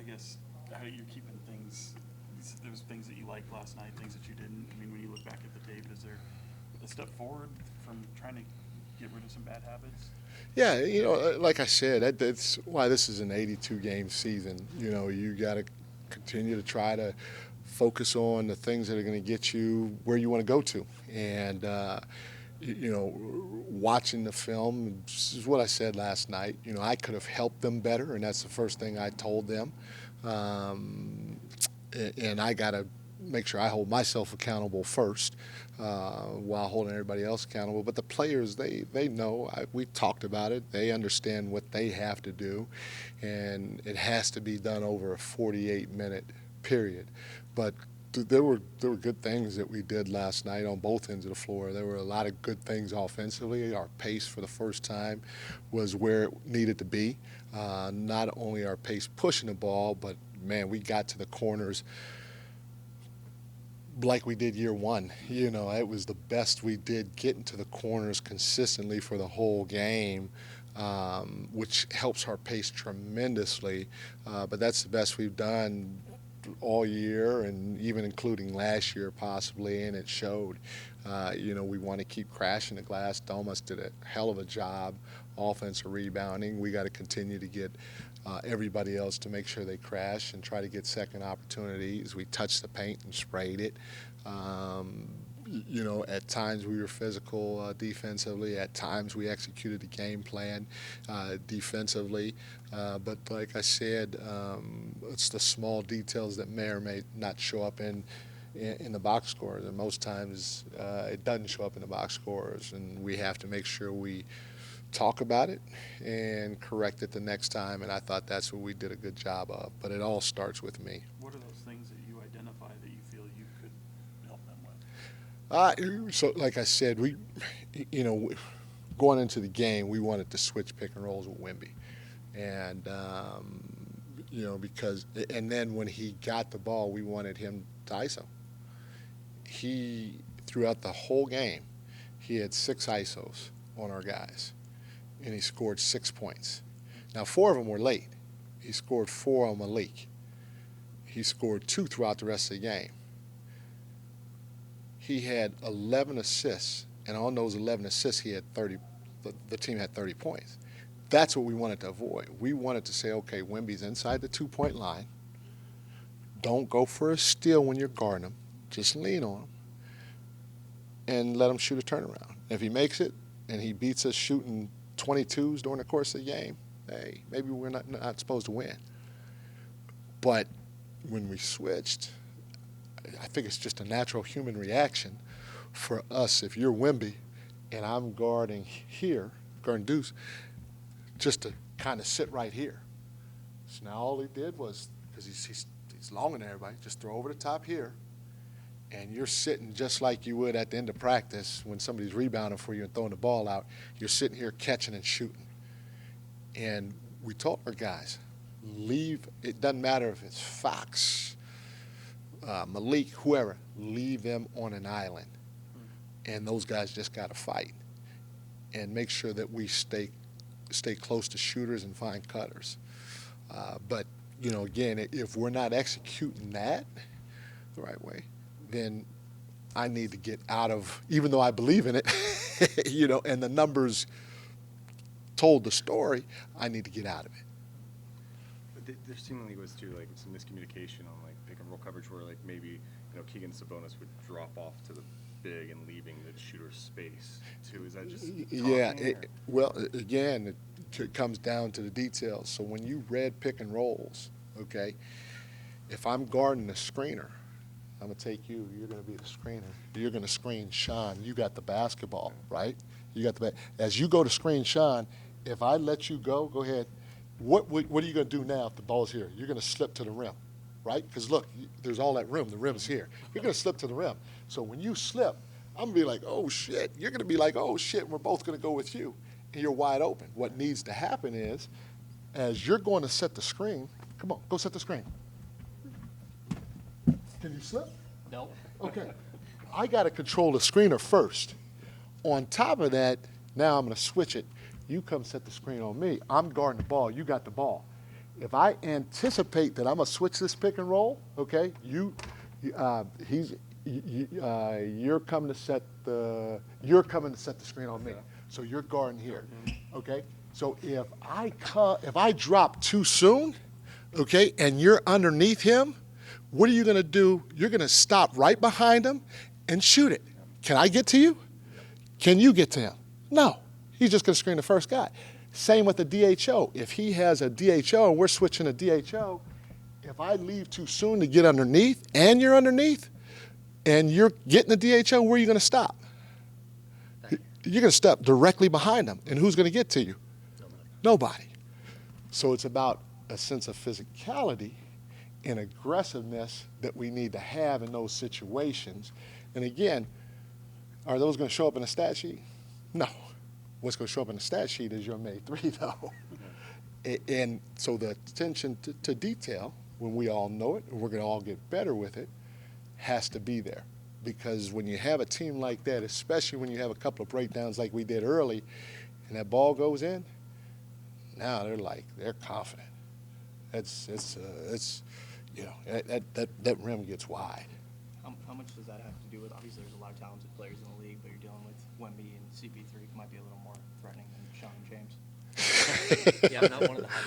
I guess, how you're keeping things. There was things that you liked last night, things that you didn't. I mean, when you look back at the tape, is there a step forward from trying to get rid of some bad habits? Yeah, like I said, that's why this is an 82 game season. You got to continue to try to focus on the things that are going to get you where you want to go to. And, watching the film, this is what I said last night. I could have helped them better, and that's the first thing I told them. Um, and I got to make sure I hold myself accountable first while holding everybody else accountable. But the players, they know. We talked about it. They understand what they have to do, and it has to be done over a 48-minute period. But there were good things that we did last night on both ends of the floor. There were a lot of good things offensively. Our pace for the first time was where it needed to be. Not only our pace pushing the ball, but man, we got to the corners like we did year one. It was the best we did getting to the corners consistently for the whole game, which helps our pace tremendously. But that's the best we've done all year, and even including last year possibly, and it showed. We want to keep crashing the glass. Domas did a hell of a job offensive rebounding. We got to continue to get everybody else to make sure they crash and try to get second opportunities. We touched the paint and sprayed it. At times we were physical defensively. At times we executed the game plan defensively. But like I said, it's the small details that may or may not show up in the box scores, and most times it doesn't show up in the box scores, and we have to make sure we talk about it and correct it the next time, and I thought that's what we did a good job of. But it all starts with me. What are those things that you identify that you feel you could help them with? So, like I said, you know, going into the game, we wanted to switch pick and rolls with Wimby, and because, and then when he got the ball, we wanted him to ISO. He throughout the whole game, he had 6 ISOs on our guys, and he scored 6 points. Now 4 of them were late. He scored 4 on Malik. He scored 2 throughout the rest of the game. He had 11 assists, and on those 11 assists, he had 30. The team had 30 points. That's what we wanted to avoid. We wanted to say, okay, Wimby's inside the 2-point line. Don't go for a steal when you're guarding him. Just lean on him and let him shoot a turnaround. If he makes it and he beats us shooting 22s during the course of the game, hey, maybe we're not supposed to win. But when we switched, I think it's just a natural human reaction for us. If you're Wimby and I'm guarding Deuce, just to kind of sit right here. So now all he did was, because he's longer than everybody, just throw over the top here, and you're sitting just like you would at the end of practice when somebody's rebounding for you and throwing the ball out. You're sitting here catching and shooting. And we told our guys, leave. It doesn't matter if it's Fox, Malik, whoever, leave them on an island. And those guys just got to fight and make sure that we stay close to shooters and find cutters. But, again, if we're not executing that the right way, then I need to get out of, even though I believe in it, and the numbers told the story, I need to get out of it. But there seemingly was too like some miscommunication on like pick and roll coverage where like maybe Keegan Sabonis would drop off to the big and leaving the shooter's space too. Is that just well, again, it comes down to the details. So when you read pick and rolls, okay, if I'm guarding the screener, I'm going to take you. You're going to be the screener. You're going to screen Sean. You got the basketball, right? You got the as you go to screen Sean, if I let you go ahead. What are you going to do now if the ball's here? You're going to slip to the rim, right? Because, look, there's all that room. The rim's here. You're going to slip to the rim. So when you slip, I'm going to be like, oh, shit. You're going to be like, oh, shit, and we're both going to go with you. And you're wide open. What needs to happen is, as you're going to set the screen, come on, go set the screen. Can you slip? No. Okay. I got to control the screener first. On top of that, now I'm going to switch it. You come set the screen on me. I'm guarding the ball. You got the ball. If I anticipate that I'm gonna switch this pick and roll, okay, you're coming to set the screen on me. So you're guarding here, okay? So if I drop too soon, okay, and you're underneath him, what are you gonna do? You're gonna stop right behind him and shoot it. Can I get to you? Can you get to him? No. He's just gonna screen the first guy. Same with the DHO. If he has a DHO and we're switching a DHO, if I leave too soon to get underneath and you're underneath and you're getting the DHO, where are you going to stop? You're going to step directly behind him. And who's going to get to you? Nobody. So it's about a sense of physicality and aggressiveness that we need to have in those situations. And again, are those going to show up in a stat sheet? No. What's going to show up in the stat sheet is your made three, though. And so the attention to detail, when we all know it, and we're going to all get better with it, has to be there. Because when you have a team like that, especially when you have a couple of breakdowns like we did early, and that ball goes in, now they're confident. It's you know, that rim gets wide. How much does that have to do with, obviously there's a lot of talented players in the league, but you're dealing with Wemby and CP3, who might be a little more threatening than Sean and James. Yeah, I'm not one of the hot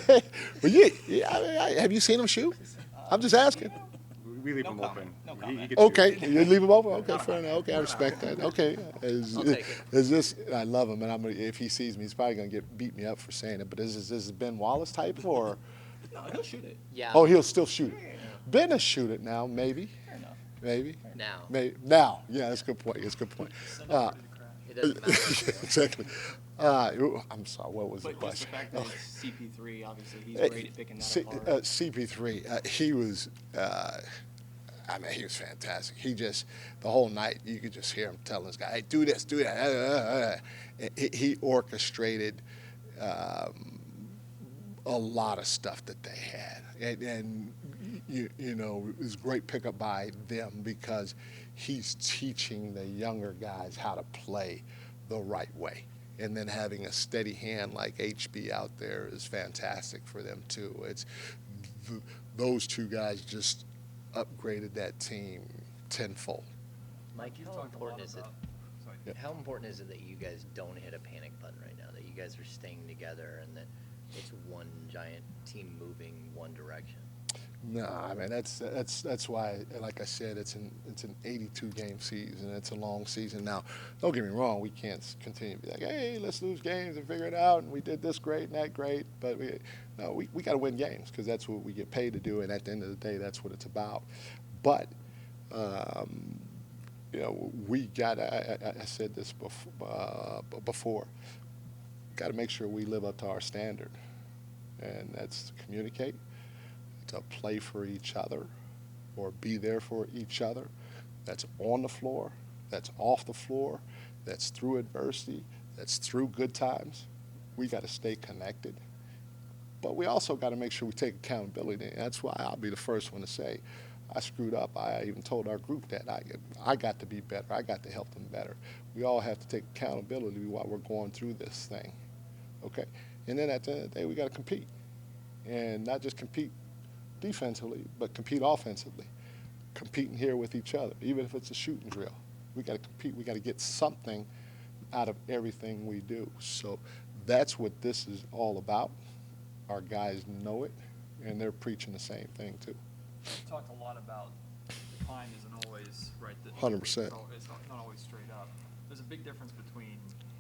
guys. Well, have you seen him shoot? I'm just asking. We leave No him comment. open. No He comment. gets Okay, shoot. you leave him open? Okay, fair enough. Okay, I respect that. Okay. I'll take it. Is this, I love him, and if he sees me, he's probably going to beat me up for saying it, but is this Ben Wallace type, or? No, he'll shoot it. Yeah. Oh, he'll still shoot it. Ben will shoot it now, maybe. Fair enough. Maybe. Now. Maybe. Now. Yeah, that's a good point. That's a good point. It doesn't matter. Exactly. I'm sorry, what was the But just the question? fact that it's CP3, obviously, he's great at picking that apart. CP3, he was, he was fantastic. He just, the whole night, you could just hear him telling this guy, hey, do this, do that. He orchestrated a lot of stuff that they had. And you know, it was a great pickup by them because he's teaching the younger guys how to play the right way. And then having a steady hand like HB out there is fantastic for them too. It's those two guys just upgraded that team tenfold. Mike, how important is it? How important is it that you guys don't hit a panic button right now? That you guys are staying together and that it's one giant team moving one direction? No, I mean that's why, like I said, it's an 82 game season. It's a long season. Now, don't get me wrong, we can't continue to be like, hey, let's lose games and figure it out, and we did this great and that great. But we got to win games because that's what we get paid to do, and at the end of the day, that's what it's about. But you know, we got. I said this before. Got to make sure we live up to our standard, and that's to communicate, to play for each other or be there for each other. That's on the floor, that's off the floor, that's through adversity, that's through good times. We got to stay connected. But we also got to make sure we take accountability. And that's why I'll be the first one to say, I screwed up. I even told our group that. I got to be better. I got to help them better. We all have to take accountability while we're going through this thing. Okay? And then at the end of the day, we got to compete. And not just compete defensively, but compete offensively. Competing here with each other, even if it's a shooting drill. We got to compete. We got to get something out of everything we do. So that's what this is all about. Our guys know it, and they're preaching the same thing too. You talked a lot about decline isn't always right. 100%. It's not always straight up. There's a big difference between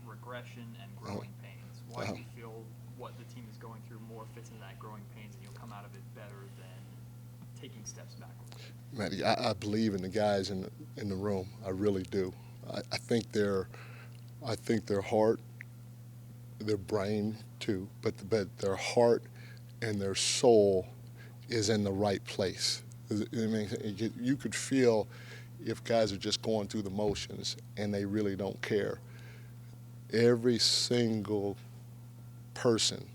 regression and growing pains. Why do you feel what the team is going through more fits into that growing pains, and you'll come out of it better than taking steps backwards? Matty, I believe in the guys in the room. I really do. I think their heart, their brain too, but their heart and their soul is in the right place. I mean, you could feel if guys are just going through the motions and they really don't care. Every single person,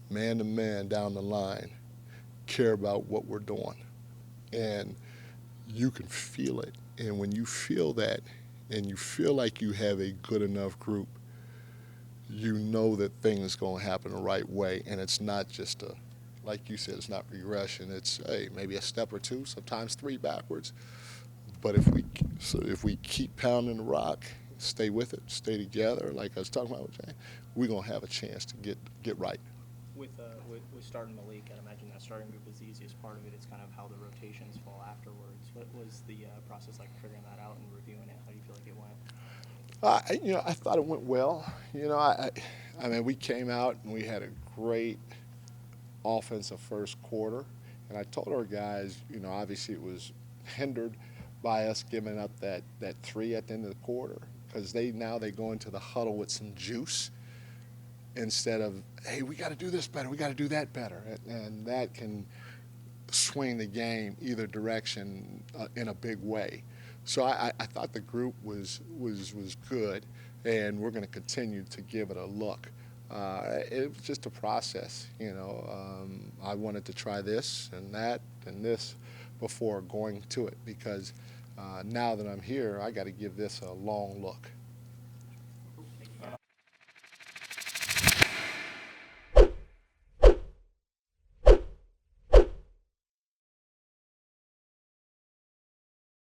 man to man down the line, care about what we're doing. And you can feel it. And when you feel that and you feel like you have a good enough group, you know that things going to happen the right way, and it's not just a, like you said, it's not regression. It's, hey, maybe a step or two, sometimes three backwards. But if we keep pounding the rock, stay with it, stay together, like I was talking about with Jay, we're going to have a chance to get right. With starting the league, I'd imagine that starting group is the easiest part of it. It's kind of how the rotations fall afterwards. What was the process like figuring that out and reviewing it? How do you feel like it went? I thought it went well. I mean, we came out and we had a great offensive first quarter, and I told our guys, obviously it was hindered by us giving up that three at the end of the quarter, because they go into the huddle with some juice instead of, hey, we got to do this better, we got to do that better, and that can swing the game either direction in a big way. So I thought the group was good, and we're going to continue to give it a look. It was just a process, I wanted to try this and that and this before going to it, because now that I'm here, I got to give this a long look.